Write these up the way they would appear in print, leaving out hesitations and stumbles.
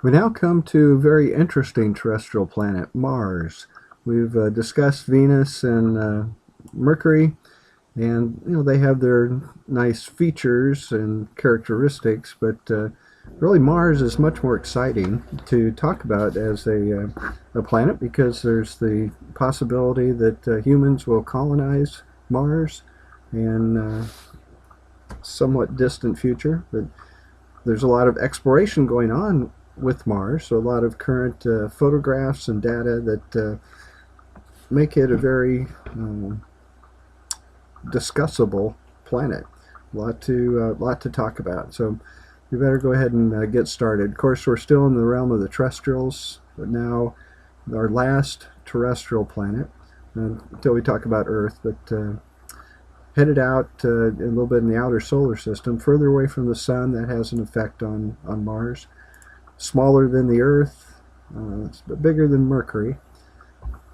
We now come to a very interesting terrestrial planet, Mars. We've discussed Venus and Mercury, and they have their nice features and characteristics, but really Mars is much more exciting to talk about as a planet because there's the possibility that humans will colonize Mars in somewhat distant future, but there's a lot of exploration going on with Mars, so a lot of current photographs and data that make it a very discussable planet. A lot to talk about. So we better go ahead and get started. Of course, we're still in the realm of the terrestrials, but now our last terrestrial planet until we talk about Earth, but headed out a little bit in the outer solar system, further away from the sun. That has an effect on Mars. Smaller than the Earth, it's bigger than Mercury,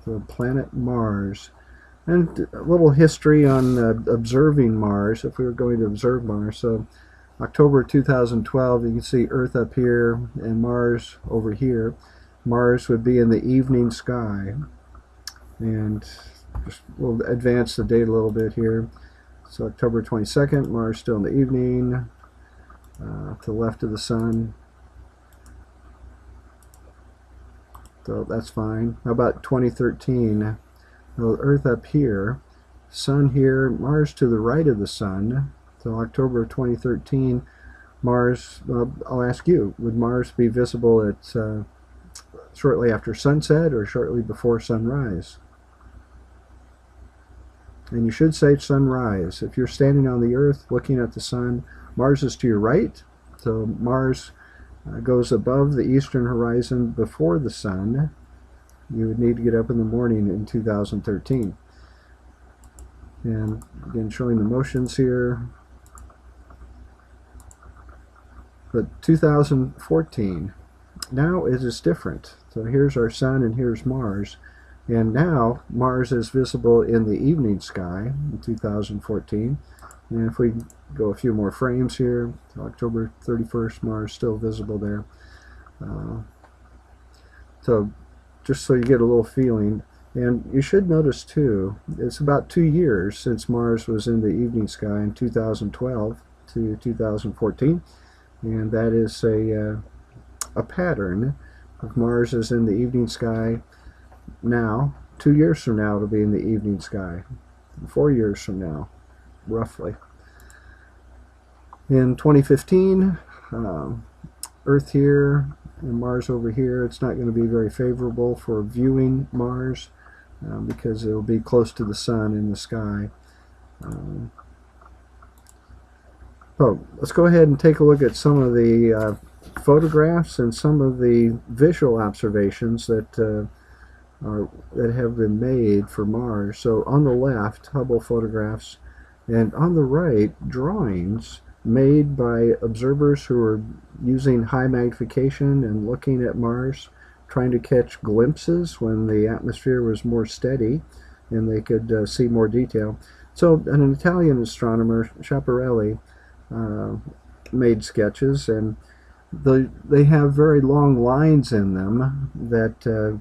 the planet Mars. And a little history on observing Mars, if we were going to observe Mars. So October 2012, you can see Earth up here and Mars over here. Mars would be in the evening sky. And just we'll advance the date a little bit here. So October 22nd, Mars still in the evening, to the left of the sun. So that's fine. How about 2013? Well, Earth up here, Sun here, Mars to the right of the Sun. So October of 2013, Mars, well, I'll ask you, would Mars be visible at shortly after sunset or shortly before sunrise? And you should say sunrise. If you're standing on the Earth looking at the Sun, Mars is to your right. So Mars goes above the eastern horizon before the sun. You would need to get up in the morning in 2013. And again, showing the motions here. But 2014, now it is different. So here's our sun and here's Mars. And now Mars is visible in the evening sky in 2014. And if we go a few more frames here, October 31st, Mars still visible there. So just so you get a little feeling. And you should notice too, it's about 2 years since Mars was in the evening sky in 2012 to 2014. And that is a pattern of Mars is in the evening sky now. 2 years from now it'll be in the evening sky. 4 years from now, roughly. In 2015, Earth here and Mars over here, it's not going to be very favorable for viewing Mars because it will be close to the sun in the sky. So let's go ahead and take a look at some of the photographs and some of the visual observations that have been made for Mars. So on the left, Hubble photographs, and on the right, drawings made by observers who are using high magnification and looking at Mars, trying to catch glimpses when the atmosphere was more steady and they could see more detail. So an Italian astronomer, Schiaparelli, made sketches, and they have very long lines in them that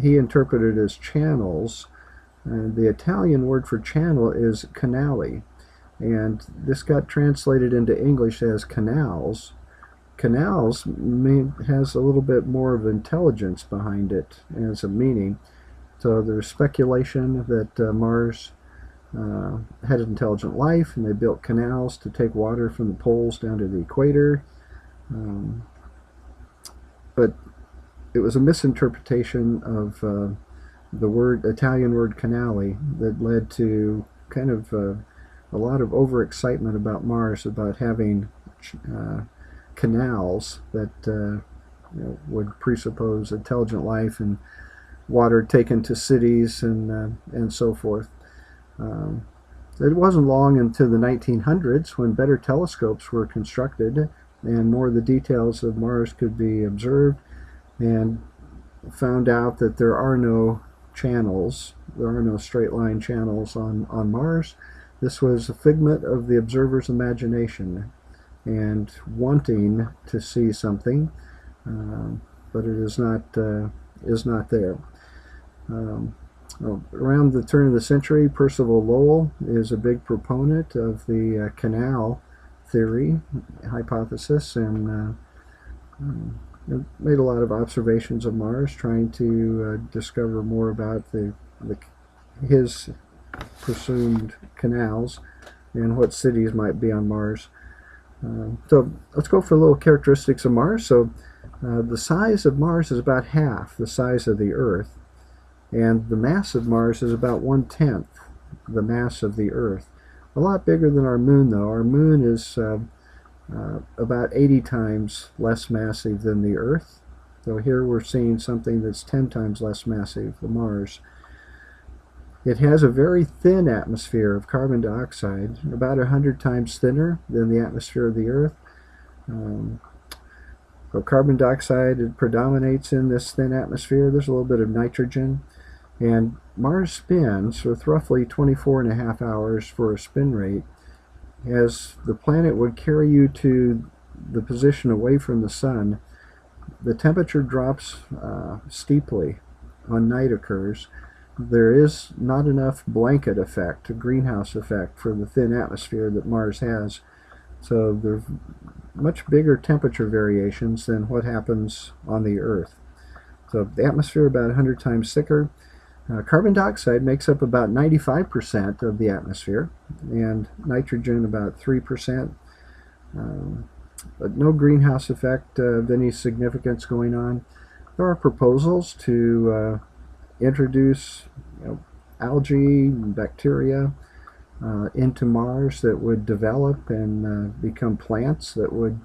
he interpreted as channels. The Italian word for channel is canali, and this got translated into English as canals. Canals has a little bit more of intelligence behind it as a meaning. So there's speculation that Mars had intelligent life, and they built canals to take water from the poles down to the equator. But it was a misinterpretation of the Italian word canali that led to kind of a lot of overexcitement about Mars, about having canals that would presuppose intelligent life and water taken to cities and so forth. It wasn't long into the 1900s when better telescopes were constructed and more of the details of Mars could be observed, and found out that there are no channels, there are no straight line channels on Mars. This was a figment of the observer's imagination and wanting to see something. but it is not there. Around the turn of the century, Percival Lowell is a big proponent of the canal theory hypothesis, and made a lot of observations of Mars, trying to discover more about his presumed canals and what cities might be on Mars. So let's go for a little characteristics of Mars. So the size of Mars is about half the size of the Earth, and the mass of Mars is about 1/10 the mass of the Earth. A lot bigger than our moon, though. Our moon is about 80 times less massive than the Earth. So here we're seeing something that's 10 times less massive than Mars. It has a very thin atmosphere of carbon dioxide, about 100 times thinner than the atmosphere of the Earth. So carbon dioxide predominates in this thin atmosphere. There's a little bit of nitrogen. And Mars spins with roughly 24.5 hours for a spin rate. As the planet would carry you to the position away from the sun, the temperature drops steeply when night occurs. There is not enough blanket effect, a greenhouse effect, for the thin atmosphere that Mars has. So there's much bigger temperature variations than what happens on the Earth. So the atmosphere about 100 times thicker. Carbon dioxide makes up about 95% of the atmosphere, and nitrogen about 3%. But no greenhouse effect of any significance going on. There are proposals to introduce algae and bacteria into Mars that would develop and become plants that would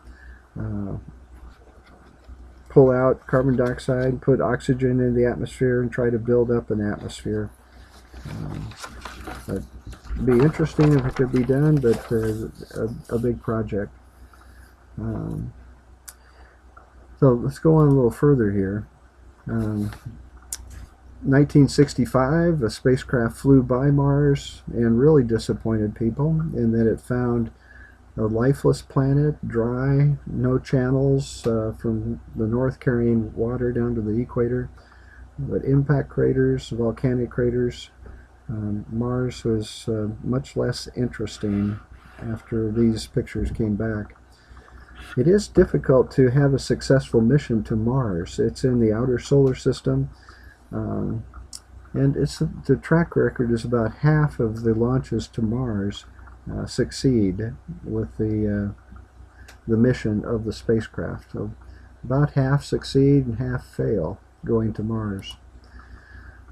pull out carbon dioxide, put oxygen in the atmosphere, and try to build up an atmosphere. It'd be interesting if it could be done, but a big project. So let's go on a little further here. 1965, a spacecraft flew by Mars and really disappointed people in that it found a lifeless planet, dry, no channels from the north carrying water down to the equator, but impact craters, volcanic craters. Mars was much less interesting after these pictures came back. It is difficult to have a successful mission to Mars. It's in the outer solar system, and the track record is about half of the launches to Mars succeed with the mission of the spacecraft. So about half succeed and half fail going to Mars.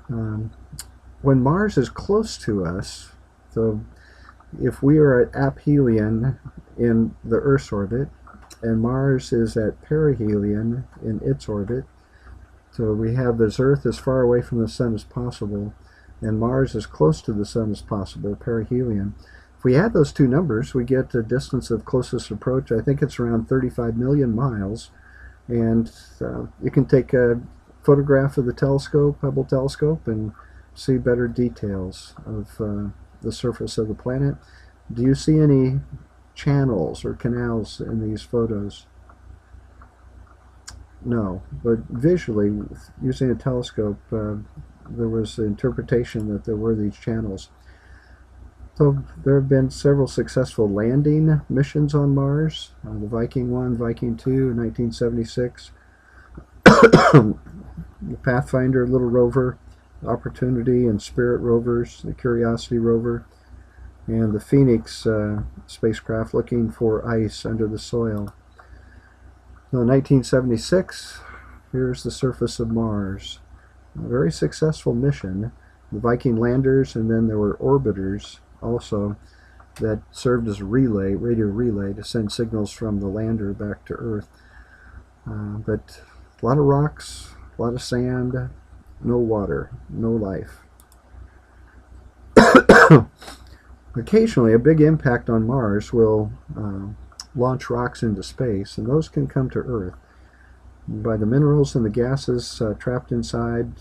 When Mars is close to us, so if we are at aphelion in the Earth's orbit, and Mars is at perihelion in its orbit, so we have this Earth as far away from the Sun as possible, and Mars as close to the Sun as possible, perihelion. If we add those two numbers, we get a distance of closest approach. I think it's around 35 million miles, and you can take a photograph of the telescope, Hubble telescope, and see better details of the surface of the planet. Do you see any channels or canals in these photos? No, but visually, using a telescope, there was an interpretation that there were these channels. So there have been several successful landing missions on Mars. The Viking 1, Viking 2 in 1976. The Pathfinder little rover, Opportunity and Spirit rovers, the Curiosity rover, and the Phoenix spacecraft looking for ice under the soil. So in 1976, here's the surface of Mars. A very successful mission. The Viking Landers, and then there were orbiters also that served as a relay, radio relay, to send signals from the lander back to Earth. But a lot of rocks, a lot of sand, no water, no life. Occasionally, a big impact on Mars will launch rocks into space, and those can come to Earth. By the minerals and the gases trapped inside,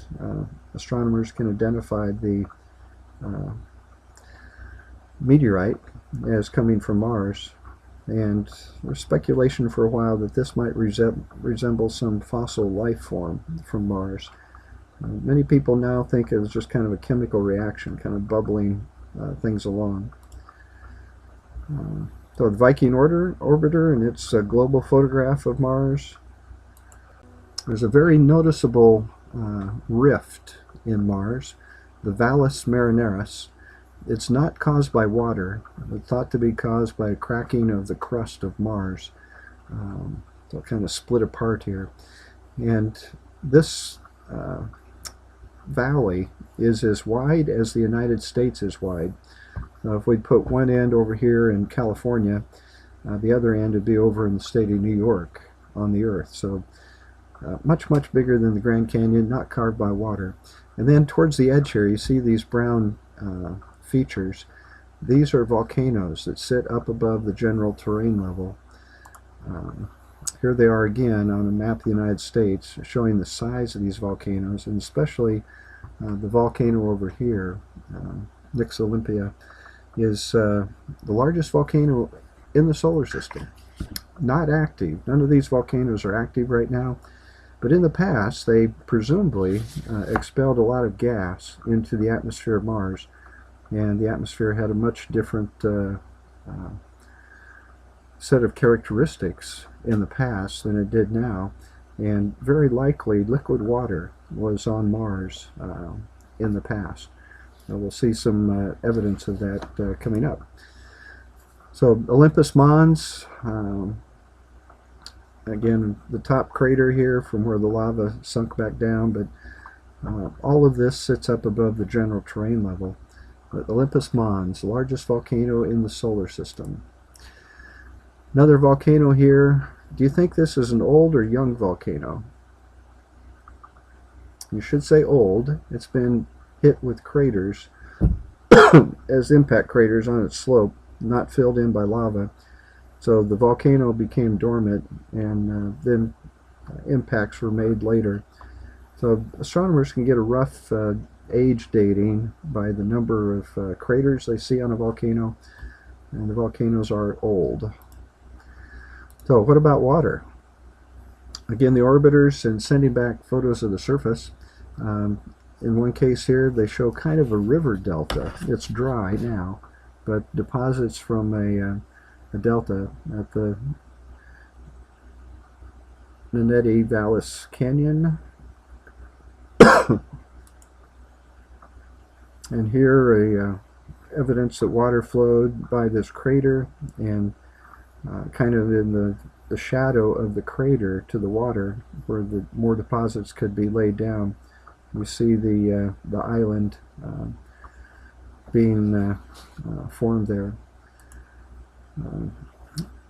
astronomers can identify the meteorite as coming from Mars. And there's speculation for a while that this might resemble some fossil life form from Mars. Many people now think it was just kind of a chemical reaction, kind of bubbling things along. So the Viking orbiter and its global photograph of Mars. There's a very noticeable rift in Mars, the Valles Marineris. It's not caused by water. It's thought to be caused by a cracking of the crust of Mars. So it kind of split apart here. And this valley is as wide as the United States is wide. If we'd put one end over here in California, the other end would be over in the state of New York on the Earth. So much, much bigger than the Grand Canyon, not carved by water. And then towards the edge here, you see these brown features. These are volcanoes that sit up above the general terrain level. Here they are again on a map of the United States, showing the size of these volcanoes, and especially the volcano over here, Nix Olympia, is the largest volcano in the solar system. Not active. None of these volcanoes are active right now, but in the past they presumably expelled a lot of gas into the atmosphere of Mars, and the atmosphere had a much different set of characteristics in the past than it did now, and very likely liquid water was on Mars in the past. We'll see some evidence of that coming up. So Olympus Mons, again, the top crater here from where the lava sunk back down, but all of this sits up above the general terrain level. But Olympus Mons, the largest volcano in the solar system. Another volcano here. Do you think this is an old or young volcano? You should say old. It's been hit with craters as impact craters on its slope, not filled in by lava. So the volcano became dormant, and then impacts were made later. So astronomers can get a rough age dating by the number of craters they see on a volcano, and the volcanoes are old. So what about water? Again, the orbiters and sending back photos of the surface. In one case here, they show kind of a river delta. It's dry now, but deposits from a delta at the Naneti Valles Canyon. And here, evidence that water flowed by this crater, and kind of in the shadow of the crater to the water, where the more deposits could be laid down. We see the island being formed there.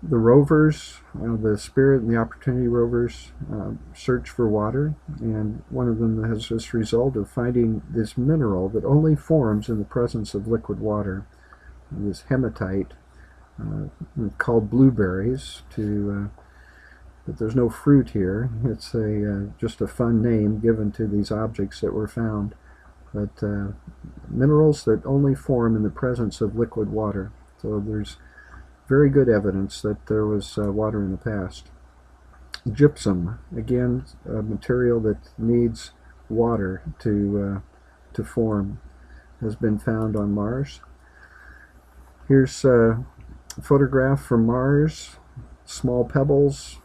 The rovers, the Spirit and the Opportunity rovers, search for water, and one of them has this result of finding this mineral that only forms in the presence of liquid water, this hematite, called blueberries, but there's no fruit here. It's just a fun name given to these objects that were found. But minerals that only form in the presence of liquid water. So there's very good evidence that there was water in the past. Gypsum, again, a material that needs water to form, has been found on Mars. Here's a photograph from Mars, small pebbles,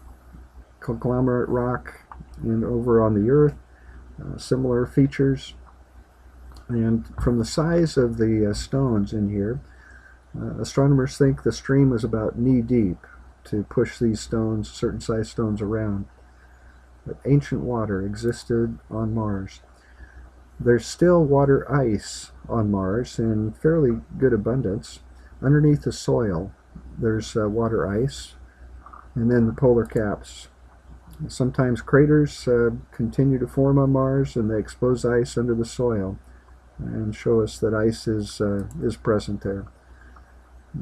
conglomerate rock, and over on the Earth, similar features. And from the size of the stones in here, astronomers think the stream was about knee-deep to push these stones, certain size stones, around. But ancient water existed on Mars. There's still water ice on Mars in fairly good abundance. Underneath the soil, there's water ice, and then the polar caps. Sometimes craters continue to form on Mars, and they expose ice under the soil and show us that ice is present there.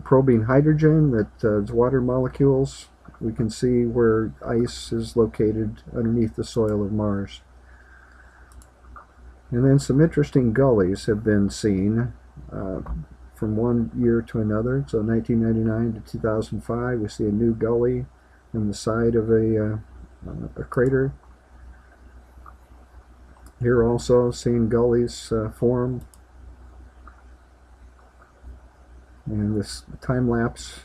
Probing hydrogen, that's water molecules, we can see where ice is located underneath the soil of Mars. And then some interesting gullies have been seen from one year to another. So 1999 to 2005, we see a new gully in the side of a crater. Here also seeing gullies form, and this time lapse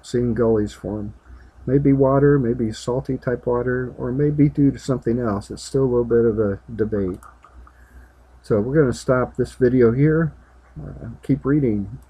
seeing gullies form. Maybe water, maybe salty type water, or maybe due to something else. It's still a little bit of a debate. So we're going to stop this video here. Keep reading.